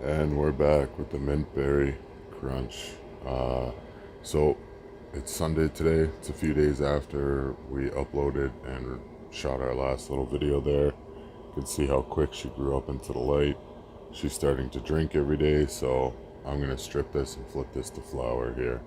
And we're back with the mint berry crunch. So it's Sunday today. It's a few days after we uploaded and shot our last little video there. You can see how quick she grew up into the light. She's starting to drink every day, so I'm gonna strip this and flip this to flower here.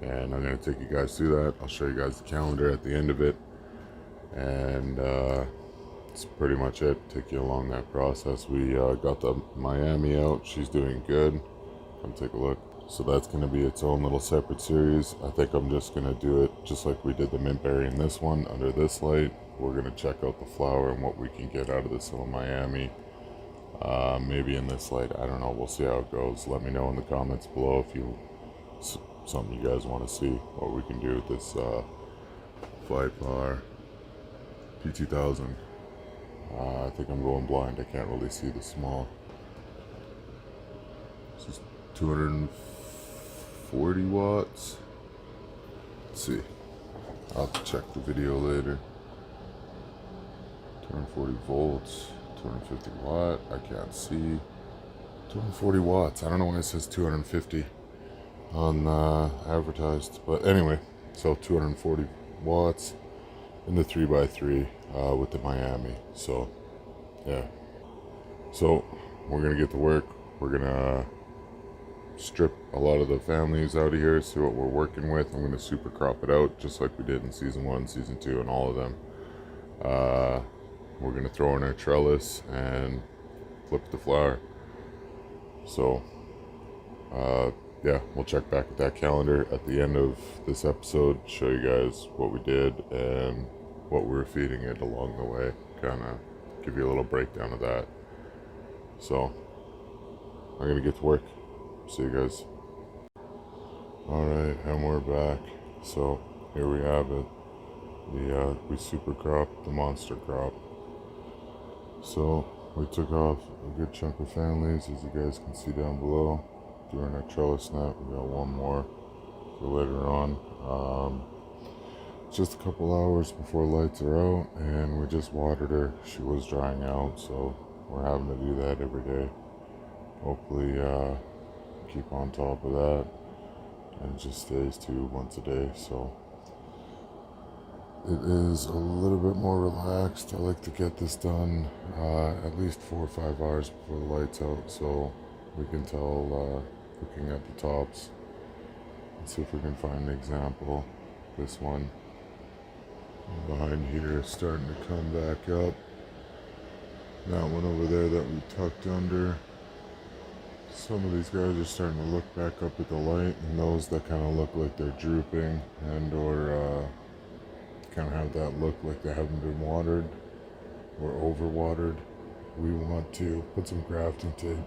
And I'm gonna take you guys through that. I'll show you guys the calendar at the end of it. And that's pretty much it. Take you along that process. We got the Miami out. She's doing good. Come take a look. So that's going to be its own little separate series. I think I'm just going to do it just like we did the mint berry in this one under this light. We're going to check out the flower and what we can get out of this little Miami. Maybe in this light. I don't know. We'll see how it goes. Let me know in the comments below if you something you guys want to see, what we can do with this 5R P2000. I think I'm going blind. I can't really see the small. This is 240 watts. Let's see. I'll have to check the video later. 240 volts, 250 watt. I can't see. 240 watts. I don't know why it says 250 on advertised, but anyway. So 240 watts in the 3x3 with the Miami. So yeah, so we're gonna get to work. We're gonna strip a lot of the families out of here, see what we're working with. I'm gonna super crop it out just like we did in season 1, season 2, and all of them. We're gonna throw in our trellis and flip the flower. So yeah, we'll check back at that calendar at the end of this episode, show you guys what we did and what we were feeding it along the way, kind of give you a little breakdown of that. So I'm gonna get to work. See you guys. Alright, and we're back. So here we have it. We super cropped the monster crop. So we took off a good chunk of families, as you guys can see down below. During our trellis net, we got one more for later on. Just a couple hours before lights are out, and we just watered her. She was drying out, so we're having to do that every day. Hopefully keep on top of that, and it just stays too once a day. So it is a little bit more relaxed. I like to get this done at least 4 or 5 hours before the lights out, so we can tell looking at the tops. Let's see if we can find an example. This one behind here is starting to come back up. That one over there that we tucked under. Some of these guys are starting to look back up at the light, and those that kind of look like they're drooping and or kind of have that look like they haven't been watered or overwatered. We want to put some grafting tape.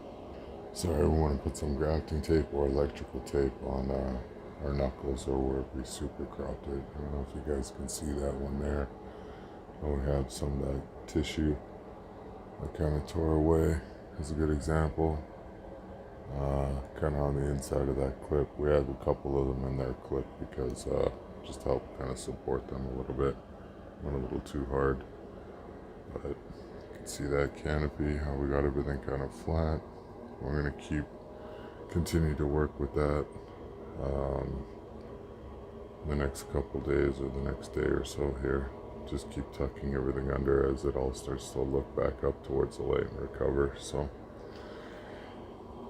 Sorry, we want to put some grafting tape or electrical tape on our knuckles or where we super cropped it. I don't know if you guys can see that one there. We have some of that tissue that kind of tore away as a good example. Kind of on the inside of that clip. We had a couple of them in there clipped because just to help kind of support them a little bit. Went a little too hard. But you can see that canopy, how we got everything kind of flat. We're going to continue to work with that the next couple days or the next day or so here. Just keep tucking everything under as it all starts to look back up towards the light and recover. So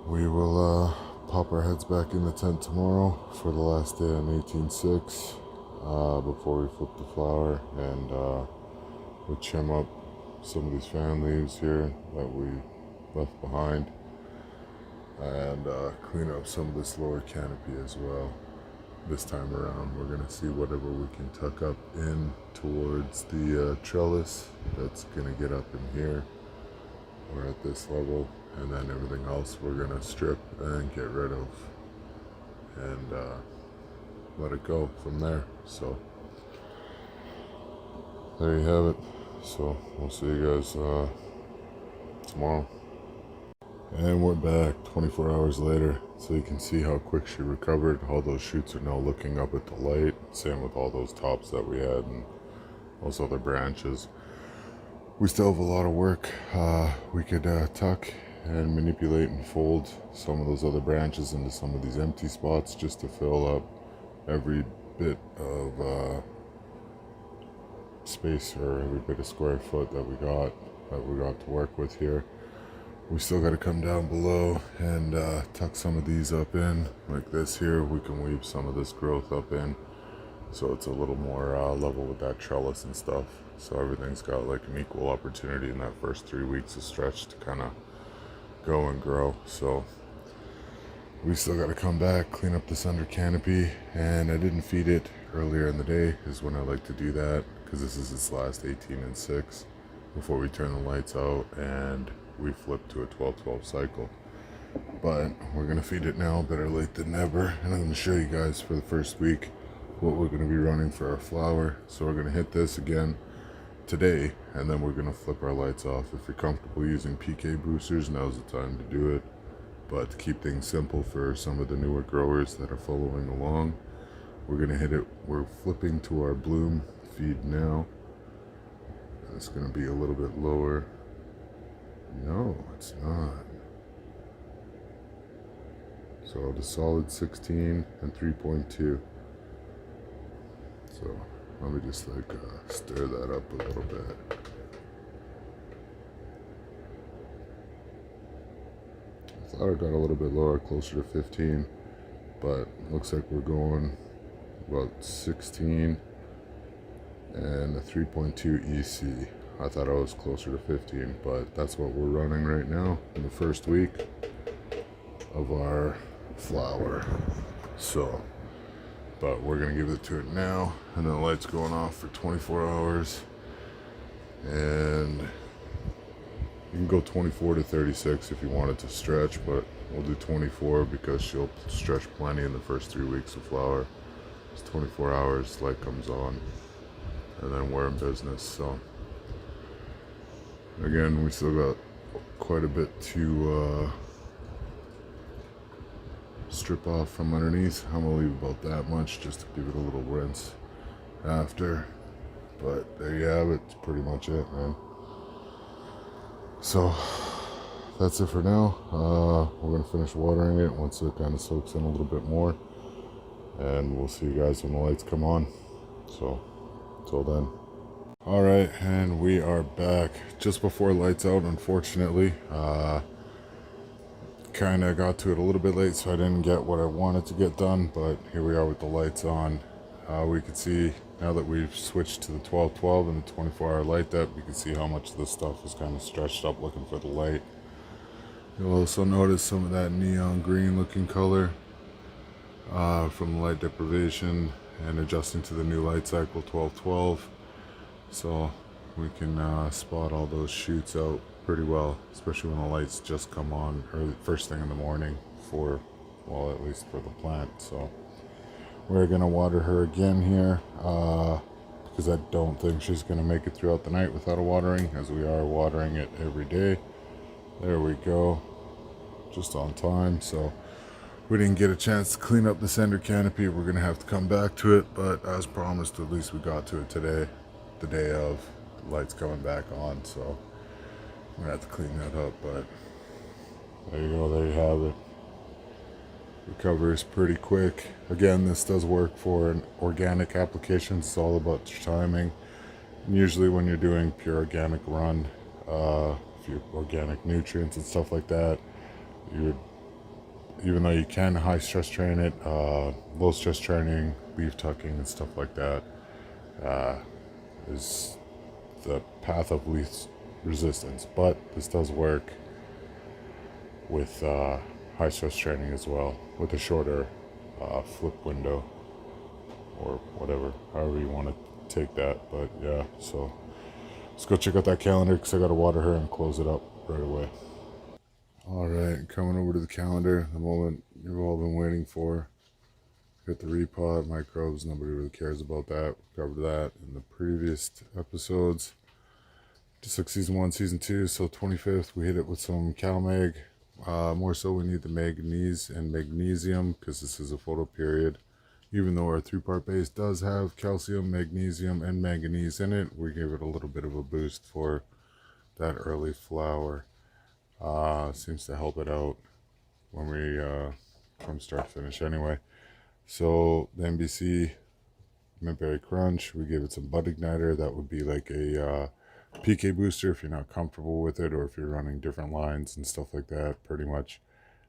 we will pop our heads back in the tent tomorrow for the last day on 18/6 before we flip the flower, and we'll trim up some of these fan leaves here that we left behind, and clean up some of this lower canopy as well. This time around, we're going to see whatever we can tuck up in towards the trellis that's going to get up in here or at this level, and then everything else we're going to strip and get rid of and let it go from there. So there you have it. So we'll see you guys tomorrow. And we're back 24 hours later, so you can see how quick she recovered. All those shoots are now looking up at the light. Same with all those tops that we had and those other branches. We still have a lot of work. We could tuck and manipulate and fold some of those other branches into some of these empty spots just to fill up every bit of space or every bit of square foot that we got to work with here. We still got to come down below and tuck some of these up in like this here. We can weave some of this growth up in so it's a little more level with that trellis and stuff, so everything's got like an equal opportunity in that first 3 weeks of stretch to kind of go and grow. So we still got to come back, clean up this under canopy, and I didn't feed it earlier in the day is when I like to do that, because this is its last 18 and 6 before we turn the lights out and we flip to a 12-12 cycle. But we're going to feed it now, better late than never, and I'm going to show you guys for the first week what we're going to be running for our flower. So we're going to hit this again today, and then we're going to flip our lights off. If you're comfortable using PK boosters, now's the time to do it. But to keep things simple for some of the newer growers that are following along, we're going to hit it. We're flipping to our bloom feed now. It's going to be a little bit lower. No, it's not. So the solid 16 and 3.2. So let me just like stir that up a little bit. I thought I got a little bit lower, closer to 15, but looks like we're going about 16 and a 3.2 EC. I thought I was closer to 15, but that's what we're running right now in the first week of our flower. So, but we're gonna give it to it now, and then the light's going off for 24 hours, and you can go 24 to 36 if you want it to stretch, but we'll do 24 because she'll stretch plenty in the first 3 weeks of flower. It's 24 hours, light comes on, and then we're in business. So again, we still got quite a bit to strip off from underneath. I'm gonna leave about that much just to give it a little rinse after, but there you have it. It's pretty much it, man. So that's it for now. We're gonna finish watering it once it kind of soaks in a little bit more, and we'll see you guys when the lights come on. So till then. All right, and we are back just before lights out, unfortunately. Kind of got to it a little bit late, so I didn't get what I wanted to get done, but here we are with the lights on. We can see now that we've switched to the 12-12 and the 24-hour light depth, you can see how much of this stuff is kind of stretched up looking for the light. You'll also notice some of that neon green looking color from the light deprivation and adjusting to the new light cycle 12-12. So we can spot all those shoots out pretty well, especially when the lights just come on early, first thing in the morning for, well, at least for the plant. So we're gonna water her again here because I don't think she's gonna make it throughout the night without a watering, as we are watering it every day. There we go, just on time. So we didn't get a chance to clean up the center canopy. We're gonna have to come back to it, but as promised, at least we got to it today, the day of lights coming back on. So I'm gonna have to clean that up, but there you go, there you have it. Recovers pretty quick. Again, this does work for an organic application. It's all about your timing. And usually when you're doing pure organic run, if you're organic nutrients and stuff like that, even though you can high stress train it, low stress training, leaf tucking and stuff like that is the path of least resistance. But this does work with high stress training as well, with a shorter flip window or whatever, however you want to take that. But yeah, so let's go check out that calendar because I got to water her and close it up right away. All right, coming over to the calendar, the moment you've all been waiting for. Hit the repot, microbes, nobody really cares about that. We covered that in the previous episodes. Just like season 1, season 2, so 25th we hit it with some CalMag. More so we need the manganese and magnesium because this is a photo period. Even though our 3-part base does have calcium, magnesium, and manganese in it, we gave it a little bit of a boost for that early flower. Seems to help it out when we from start to finish anyway. So the MBC Mint Berry Crunch, we gave it some bud igniter. That would be like a PK booster if you're not comfortable with it, or if you're running different lines and stuff like that. Pretty much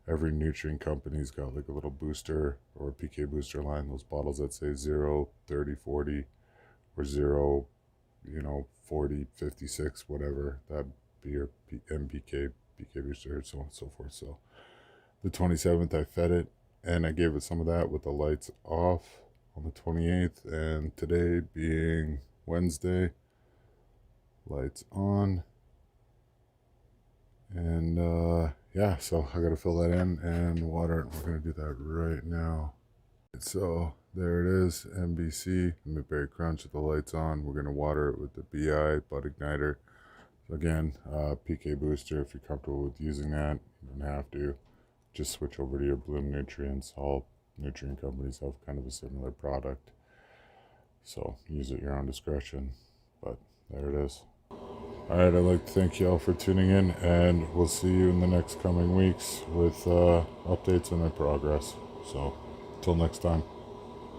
every nutrient company's got like a little booster or a PK booster line. Those bottles that say 0, 30, 40, or 0, 40, 56, whatever. That'd be your MPK, PK booster, so on and so forth. So the 27th, I fed it, and I gave it some of that with the lights off on the 28th, and today being Wednesday, lights on. And yeah, so I gotta fill that in and water it. We're gonna do that right now. So there it is, MBC, Mint Berry Crunch with the lights on. We're gonna water it with the BI Bud Igniter. Again, PK booster. If you're comfortable with using that, you don't have to. Just switch over to your Bloom Nutrients. All nutrient companies have kind of a similar product, so use it at your own discretion. But there it is. All right, I'd like to thank you all for tuning in, and we'll see you in the next coming weeks with updates on my progress. So, till next time.